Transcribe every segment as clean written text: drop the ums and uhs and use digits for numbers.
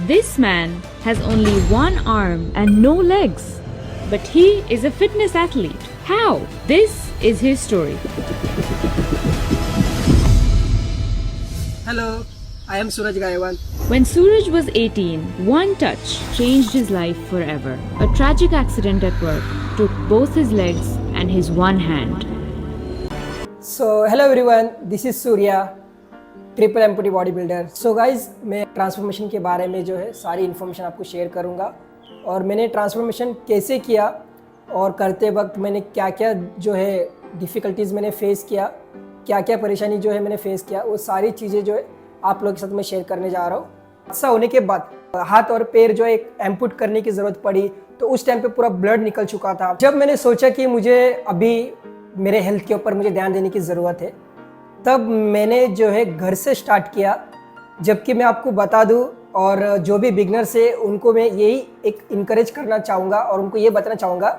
This man has only one arm and no legs, but he is a fitness athlete. How? This is his story. Hello, I am Suraj Gaiwal. When Suraj was 18, one touch changed his life forever. A tragic accident at work took both his legs and his one hand. So hello everyone, this is Surya, triple amputee body builder. So guys, मैं transformation के बारे में जो है सारी information आपको share करूंगा और मैंने ट्रांसफॉर्मेशन कैसे किया और करते वक्त मैंने क्या क्या जो है डिफ़िकल्टीज़ मैंने फ़ेस किया, क्या क्या परेशानी जो है मैंने फ़ेस किया, वो सारी चीज़ें जो है आप लोगों के साथ मैं शेयर करने जा रहा हूँ. हादसा होने के बाद हाथ और पैर जो है एक एम्पूट करने की ज़रूरत पड़ी, तो उस टाइम पे पूरा ब्लड निकल चुका था. जब मैंने सोचा कि मुझे अभी मेरे हेल्थ के ऊपर मुझे ध्यान देने की ज़रूरत है, तब मैंने जो है घर से स्टार्ट किया. जबकि मैं आपको बता दूं और जो भी बिगनर्स है उनको मैं यही एक इनकरेज करना चाहूँगा और उनको ये बताना चाहूँगा,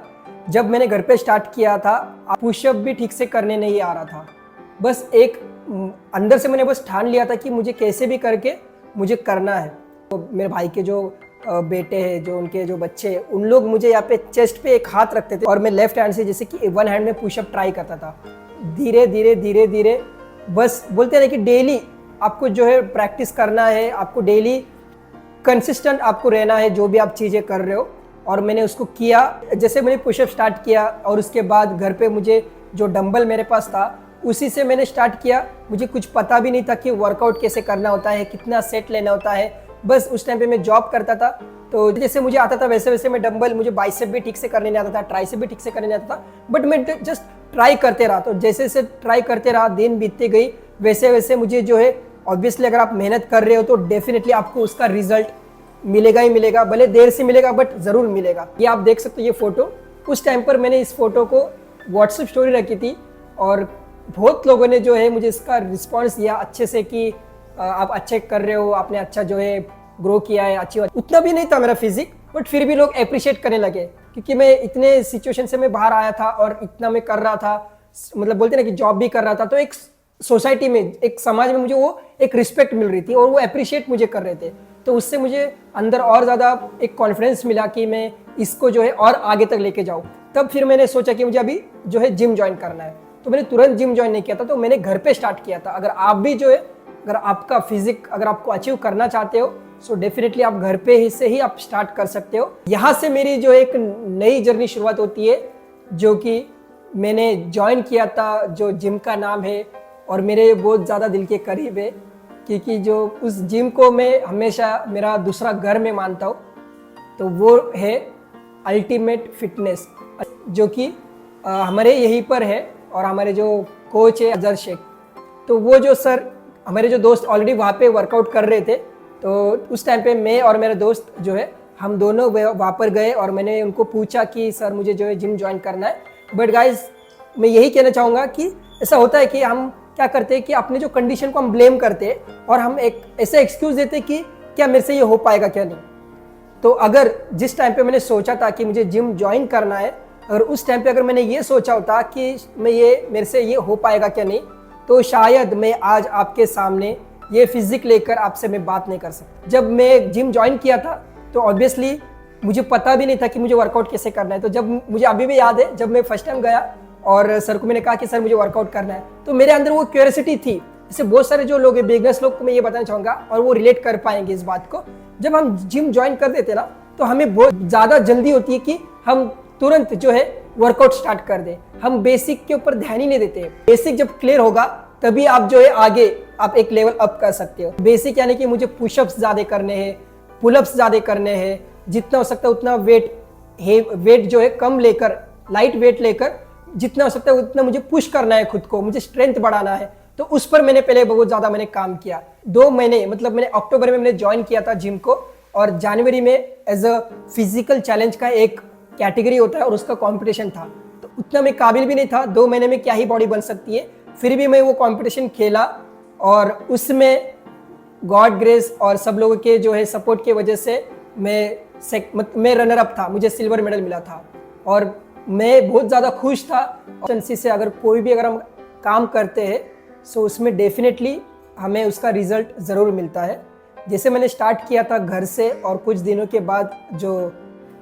जब मैंने घर पे स्टार्ट किया था पुशअप भी ठीक से करने नहीं आ रहा था. बस एक अंदर से मैंने बस ठान लिया था कि मुझे कैसे भी करके मुझे करना है. तो मेरे भाई के जो बेटे हैं, जो उनके जो बच्चे हैं, उन लोग मुझे यहाँ पे चेस्ट पे एक हाथ रखते थे और मैं लेफ्ट हैंड से जैसे कि वन हैंड में पुशअप ट्राई करता था. धीरे धीरे धीरे धीरे बस बोलते हैं कि डेली आपको जो है प्रैक्टिस करना है, आपको डेली कंसिस्टेंट आपको रहना है जो भी आप चीज़ें कर रहे हो. और मैंने उसको किया. जैसे मैंने पुशअप स्टार्ट किया और उसके बाद घर पे मुझे जो डंबल मेरे पास था उसी से मैंने स्टार्ट किया. मुझे कुछ पता भी नहीं था कि वर्कआउट कैसे करना होता है, कितना सेट लेना होता है. बस उस टाइम पे मैं जॉब करता था, तो जैसे मुझे आता था वैसे वैसे मैं डंबल, मुझे बाइसेप भी ठीक से करने नहीं आता था, ट्राइसेप भी ठीक से करने नहीं आता था, बट मैं जस्ट ट्राई करते रहा. तो जैसे जैसे ट्राई करते रहा, दिन बीतते गई, वैसे वैसे मुझे जो है ऑब्वियसली अगर आप मेहनत कर रहे हो तो डेफिनेटली आपको उसका रिजल्ट मिलेगा ही मिलेगा. भले देर से मिलेगा बट ज़रूर मिलेगा. ये आप देख सकते हो ये फ़ोटो. उस टाइम पर मैंने इस फ़ोटो को व्हाट्सएप स्टोरी रखी थी और बहुत लोगों ने जो है मुझे इसका रिस्पॉन्स दिया अच्छे से कि आप अच्छे कर रहे हो, आपने अच्छा जो है ग्रो किया है. अच्छी उतना भी नहीं था मेरा फिजिक, बट फिर भी लोग अप्रिशिएट करने लगे क्योंकि मैं इतने सिचुएशन से मैं बाहर आया था और इतना मैं कर रहा था. मतलब बोलते ना कि जॉब भी कर रहा था, तो एक सोसाइटी में, एक समाज में मुझे वो एक रिस्पेक्ट मिल रही थी और वो अप्रिशिएट मुझे कर रहे थे. तो उससे मुझे अंदर और ज़्यादा एक कॉन्फिडेंस मिला कि मैं इसको जो है और आगे तक लेके जाऊँ. तब फिर मैंने सोचा कि मुझे अभी जो है जिम ज्वाइन करना है. तो मैंने तुरंत जिम ज्वाइन नहीं किया था, तो मैंने घर पे स्टार्ट किया था. अगर आप भी जो है, अगर आपका फिजिक अगर आपको अचीव करना चाहते हो, सो डेफिनेटली आप घर पे ही से ही आप स्टार्ट कर सकते हो. यहाँ से मेरी जो एक नई जर्नी शुरुआत होती है, जो कि मैंने ज्वाइन किया था, जो जिम का नाम है और मेरे बहुत ज़्यादा दिल के करीब है, क्योंकि जो उस जिम को मैं हमेशा मेरा दूसरा घर में मानता हूँ. तो वो है अल्टीमेट फिटनेस, जो कि हमारे यहीं पर है और हमारे जो कोच है अजहर शेख. तो वो जो सर, हमारे जो दोस्त ऑलरेडी वहाँ पे वर्कआउट कर रहे थे, तो उस टाइम पे मैं और मेरे दोस्त जो है हम दोनों वहाँ पर गए और मैंने उनको पूछा कि सर मुझे जो है जिम ज्वाइन करना है. बट गाइज, मैं यही कहना चाहूँगा कि ऐसा होता है कि हम क्या करते हैं कि अपने जो कंडीशन को हम ब्लेम करते हैं और हम एक ऐसा एक्सक्यूज़ देते हैं कि क्या मेरे से ये हो पाएगा क्या नहीं. तो अगर जिस टाइम पे मैंने सोचा था कि मुझे जिम ज्वाइन करना है, अगर उस टाइम पे अगर मैंने ये सोचा होता कि मेरे से ये हो पाएगा क्या नहीं, तो शायद मैं आज आपके सामने ये फिजिक लेकर आपसे मैं बात नहीं कर सकता. जब मैं जिम ज्वाइन किया था तो ऑब्वियसली मुझे पता भी नहीं था कि मुझे वर्कआउट कैसे करना है. तो जब मुझे अभी भी याद है, जब मैं फर्स्ट टाइम गया और सर को मैंने कहा कि सर मुझे वर्कआउट करना है, तो मेरे अंदर वो क्यूरियोसिटी थी. जैसे बहुत सारे जो लोग हैं, बिगनर्स लोग को मैं ये बताना चाहूँगा और वो रिलेट कर पाएंगे इस बात को. जब हम जिम ज्वाइन कर देते ना, तो हमें बहुत ज़्यादा जल्दी होती है कि हम तुरंत जो है वर्कआउट स्टार्ट कर दें. हम बेसिक के ऊपर ध्यान ही नहीं देते. बेसिक जब क्लियर होगा तभी आप जो है आगे आप एक लेवल अप कर सकते हो. बेसिक यानी कि मुझे पुशअप्स ज़्यादा करने हैं, पुलअप्स ज़्यादा करने हैं, जितना हो सकता है उतना वेट जो है कम लेकर, लाइट वेट लेकर जितना हो सकता है उतना मुझे पुश करना है खुद को, मुझे स्ट्रेंथ बढ़ाना है. तो उस पर मैंने पहले बहुत ज़्यादा मैंने काम किया. 2 महीने, मतलब मैंने अक्टूबर में मैंने ज्वाइन किया था जिम को और जनवरी में एज अ फिजिकल चैलेंज का एक कैटेगरी होता है और उसका कंपटीशन था. तो उतना मैं काबिल भी नहीं था. 2 महीने में क्या ही बॉडी बन सकती है. फिर भी मैं वो कंपटीशन खेला और उसमें गॉड ग्रेस और सब लोगों के जो है सपोर्ट की वजह से मैं रनर अप था. मुझे सिल्वर मेडल मिला था और मैं बहुत ज़्यादा खुश था. कंसिस्टेंसी से अगर कोई भी अगर हम काम करते हैं, सो उसमें डेफिनेटली हमें उसका रिजल्ट ज़रूर मिलता है. जैसे मैंने स्टार्ट किया था घर से और कुछ दिनों के बाद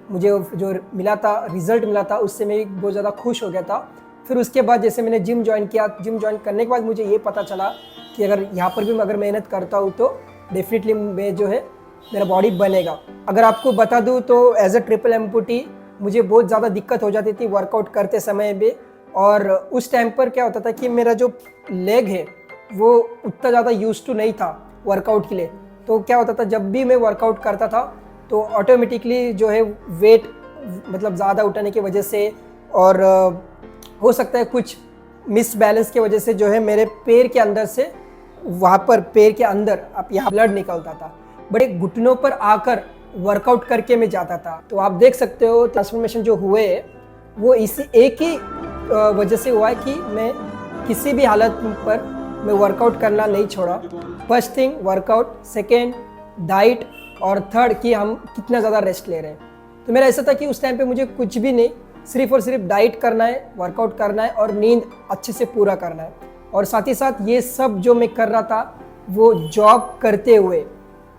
मुझे जो मिला था, रिजल्ट मिला था, उससे मैं बहुत ज़्यादा खुश हो गया था। फिर उसके बाद जैसे मैंने जिम ज्वाइन किया, जिम ज्वाइन करने के बाद मुझे ये पता चला कि अगर यहाँ पर भी मैं अगर मेहनत करता हूँ तो डेफिनेटली मैं जो है मेरा बॉडी बनेगा। अगर आपको बता दूँ तो एज अ ट्रिपल एम्पूटी मुझे बहुत ज़्यादा दिक्कत हो जाती थी वर्कआउट करते समय भी। और उस टाइम पर क्या होता था कि मेरा जो लेग है वो उतना ज़्यादा यूज टू नहीं था वर्कआउट के लिए। तो क्या होता था, जब भी मैं वर्कआउट करता था तो ऑटोमेटिकली जो है वेट मतलब ज़्यादा उठाने की वजह से और हो सकता है कुछ मिस बैलेंस की वजह से जो है मेरे पैर के अंदर से वहाँ पर पैर के अंदर अब यहाँ ब्लड निकलता था। बड़े घुटनों पर आकर वर्कआउट करके मैं जाता था। तो आप देख सकते हो ट्रांसफॉर्मेशन जो हुए वो इसी एक ही वजह से हुआ है कि मैं किसी भी हालत पर मैं वर्कआउट करना नहीं छोड़ा। First thing workout, second diet और थर्ड कि हम कितना ज़्यादा रेस्ट ले रहे हैं। तो मेरा ऐसा था कि उस टाइम पे मुझे कुछ भी नहीं, सिर्फ और सिर्फ डाइट करना है, वर्कआउट करना है और नींद अच्छे से पूरा करना है। और साथ ही साथ ये सब जो मैं कर रहा था वो जॉब करते हुए।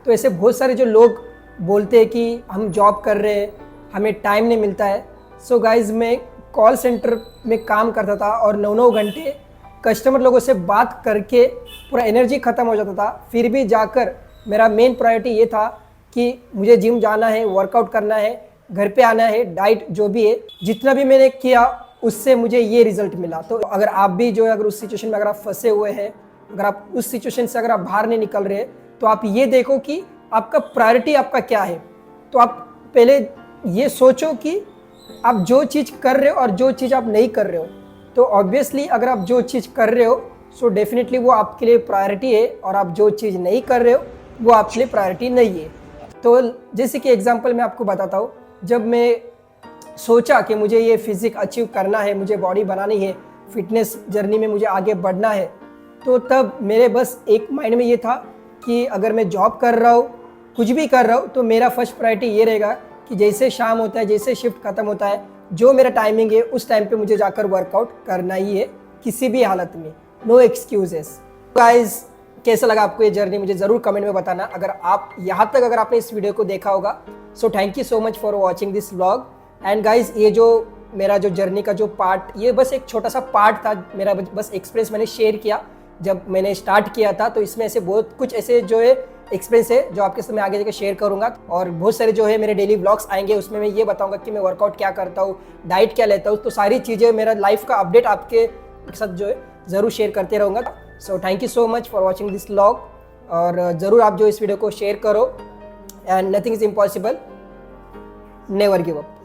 तो ऐसे बहुत सारे जो लोग बोलते हैं कि हम जॉब कर रहे हैं, हमें टाइम नहीं मिलता है। सो गाइज, मैं कॉल सेंटर में काम करता था और 9-9 घंटे कस्टमर लोगों से बात करके पूरा एनर्जी ख़त्म हो जाता था। फिर भी जाकर मेरा मेन प्रायोरिटी ये था कि मुझे जिम जाना है, वर्कआउट करना है, घर पे आना है, डाइट जो भी है, जितना भी मैंने किया उससे मुझे ये रिजल्ट मिला। तो अगर आप भी जो है अगर उस सिचुएशन में अगर आप फंसे हुए हैं, अगर आप उस सिचुएशन से अगर आप बाहर नहीं निकल रहे, तो आप ये देखो कि आपका प्रायोरिटी आपका क्या है। तो आप पहले ये सोचो कि आप जो चीज़ कर रहे हो और जो चीज़ आप नहीं कर रहे हो। तो ऑब्वियसली अगर आप जो चीज़ कर रहे हो सो डेफिनेटली वो आपके लिए प्रायोरिटी है, और आप जो चीज़ नहीं कर रहे हो वो आपके लिए प्रायोरिटी नहीं है। तो जैसे कि एग्जांपल मैं आपको बताता हूँ, जब मैं सोचा कि मुझे ये फिजिक अचीव करना है, मुझे बॉडी बनानी है, फिटनेस जर्नी में मुझे आगे बढ़ना है, तो तब मेरे बस एक माइंड में ये था कि अगर मैं जॉब कर रहा हूँ, कुछ भी कर रहा हूँ, तो मेरा फर्स्ट प्रायोरिटी ये रहेगा कि जैसे शाम होता है, जैसे शिफ्ट खत्म होता है, जो मेरा टाइमिंग है उस टाइम पे मुझे जाकर वर्कआउट करना ही है, किसी भी हालत में, नो एक्सक्यूजेस। गाइज, कैसा लगा आपको ये जर्नी मुझे ज़रूर कमेंट में बताना। अगर आप यहाँ तक अगर आपने इस वीडियो को देखा होगा, so thank you so much for watching this vlog. And guys, ये जो मेरा जो जर्नी का जो पार्ट, ये बस एक छोटा सा पार्ट था मेरा, बस एक्सपीरियंस मैंने शेयर किया जब मैंने स्टार्ट किया था। तो इसमें ऐसे बहुत कुछ ऐसे जो है एक्सपीरियंस है जो आपके साथ मैं आगे जाकर शेयर करूंगा। और बहुत सारे जो है मेरे डेली व्लॉग्स आएंगे, उसमें मैं ये बताऊंगा कि मैं वर्कआउट क्या करता हूँ, डाइट क्या लेता हूँ। तो सारी चीज़ें, मेरा लाइफ का अपडेट आपके साथ जो है ज़रूर शेयर करते रहूँगा। So thank you so much for watching this vlog. और ज़रूर आप जो इस वीडियो को शेयर करो। And nothing is impossible, never give up.